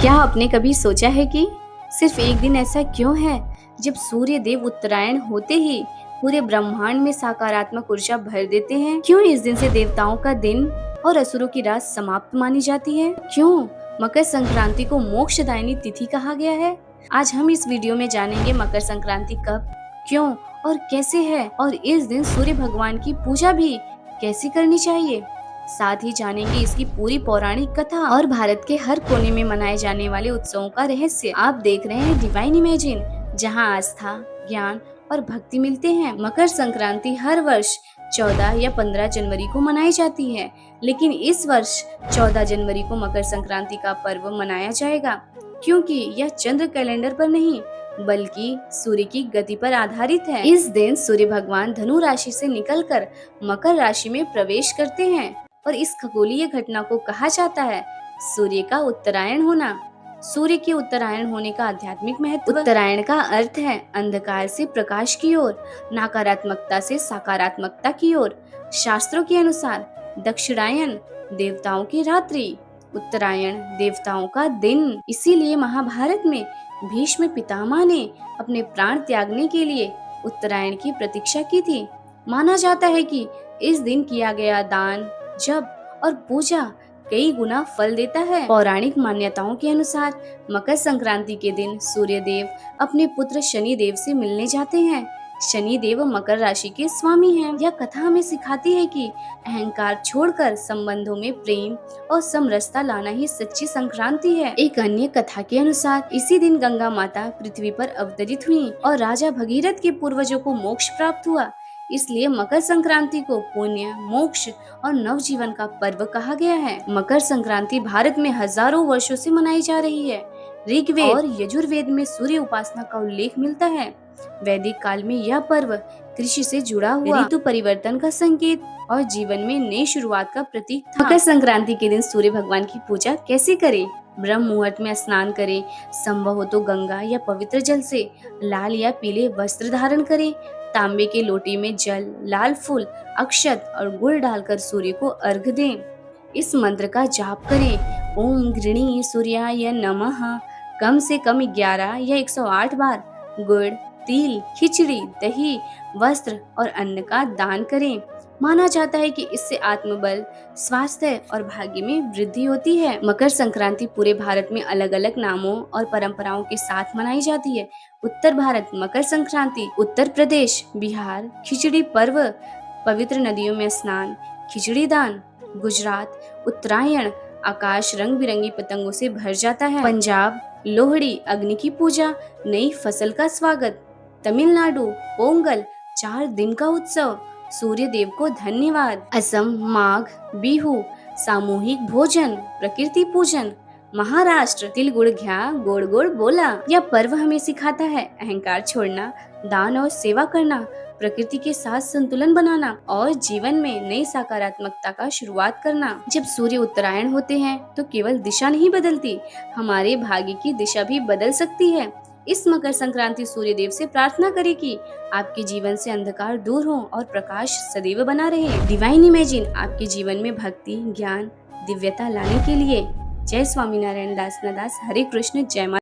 क्या आपने कभी सोचा है कि सिर्फ एक दिन ऐसा क्यों है जब सूर्य देव उत्तरायण होते ही पूरे ब्रह्मांड में सकारात्मक ऊर्जा भर देते हैं? क्यों इस दिन से देवताओं का दिन और असुरों की रात समाप्त मानी जाती है? क्यों मकर संक्रांति को मोक्षदायिनी तिथि कहा गया है? आज हम इस वीडियो में जानेंगे मकर संक्रांति कब, क्यों और कैसे है, और इस दिन सूर्य भगवान की पूजा भी कैसे करनी चाहिए। साथ ही जानेंगे इसकी पूरी पौराणिक कथा और भारत के हर कोने में मनाए जाने वाले उत्सवों का रहस्य। आप देख रहे हैं डिवाइन इमेजिन, जहां आस्था, ज्ञान और भक्ति मिलते हैं। मकर संक्रांति हर वर्ष 14 या 15 जनवरी को मनाई जाती है, लेकिन इस वर्ष 14 जनवरी को मकर संक्रांति का पर्व मनाया जाएगा, क्योंकि यह चंद्र कैलेंडर पर नहीं बल्कि सूर्य की गति पर आधारित है। इस दिन सूर्य भगवान धनु राशि से निकलकर मकर राशि में प्रवेश करते हैं और इस खगोलीय घटना को कहा जाता है सूर्य का उत्तरायण होना। सूर्य के उत्तरायण होने का आध्यात्मिक महत्व। उत्तरायण का अर्थ है अंधकार से प्रकाश की ओर, नकारात्मकता से सकारात्मकता की ओर। शास्त्रों के अनुसार दक्षिणायन देवताओं की रात्रि, उत्तरायण देवताओं का दिन। इसीलिए महाभारत में भीष्म पितामह ने अपने प्राण त्यागने के लिए उत्तरायण की प्रतीक्षा की थी। माना जाता है कि इस दिन किया गया दान, जप और पूजा कई गुना फल देता है। पौराणिक मान्यताओं के अनुसार मकर संक्रांति के दिन सूर्य देव अपने पुत्र शनि देव से मिलने जाते हैं। शनि देव मकर राशि के स्वामी हैं। यह कथा हमें सिखाती है कि अहंकार छोड़कर संबंधों में प्रेम और समरसता लाना ही सच्ची संक्रांति है। एक अन्य कथा के अनुसार इसी दिन गंगा माता पृथ्वी पर अवतरित हुई और राजा भगीरथ के पूर्वजों को मोक्ष प्राप्त हुआ। इसलिए मकर संक्रांति को पुण्य, मोक्ष और नवजीवन का पर्व कहा गया है। मकर संक्रांति भारत में हजारों वर्षों से मनाई जा रही है। ऋग्वेद और यजुर्वेद में सूर्य उपासना का उल्लेख मिलता है। वैदिक काल में यह पर्व कृषि से जुड़ा हुआ, ऋतु परिवर्तन का संकेत और जीवन में नई शुरुआत का प्रतीक था। मकर संक्रांति के दिन सूर्य भगवान की पूजा कैसे करें? ब्रह्म मुहूर्त में स्नान करें, संभव हो तो गंगा या पवित्र जल से। लाल या पीले वस्त्र धारण करें। तांबे के लोटे में जल, लाल फूल, अक्षत और गुड़ डालकर सूर्य को अर्घ दें। इस मंत्र का जाप करें, ओम गृणी सूर्याय नमः, कम से कम 11 या 108 बार। गुड़, तिल, खिचड़ी, दही, वस्त्र और अन्न का दान करें। माना जाता है कि इससे आत्मबल, स्वास्थ्य और भाग्य में वृद्धि होती है। मकर संक्रांति पूरे भारत में अलग अलग नामों और परंपराओं के साथ मनाई जाती है। उत्तर भारत मकर संक्रांति, उत्तर प्रदेश, बिहार खिचड़ी पर्व, पवित्र नदियों में स्नान, खिचड़ी दान। गुजरात उत्तरायण, आकाश रंग बिरंगी पतंगों से भर जाता है। पंजाब लोहड़ी, अग्नि की पूजा, नई फसल का स्वागत। तमिलनाडु पोंगल, 4 दिन का उत्सव, सूर्य देव को धन्यवाद। असम माघ बिहू, सामूहिक भोजन, प्रकृति पूजन। महाराष्ट्र तिल गुड़ घ्या, गोड़ गोड़ बोला। यह पर्व हमें सिखाता है अहंकार छोड़ना, दान और सेवा करना, प्रकृति के साथ संतुलन बनाना और जीवन में नई सकारात्मकता का शुरुआत करना। जब सूर्य उत्तरायण होते हैं तो केवल दिशा नहीं बदलती, हमारे भाग्य की दिशा भी बदल सकती है। इस मकर संक्रांति सूर्य देव से प्रार्थना करें कि आपके जीवन से अंधकार दूर हो और प्रकाश सदैव बना रहे। डिवाइन इमेजिन आपके जीवन में भक्ति, ज्ञान, दिव्यता लाने के लिए। जय स्वामीनारायण दास नदास, हरे कृष्ण, जय माता।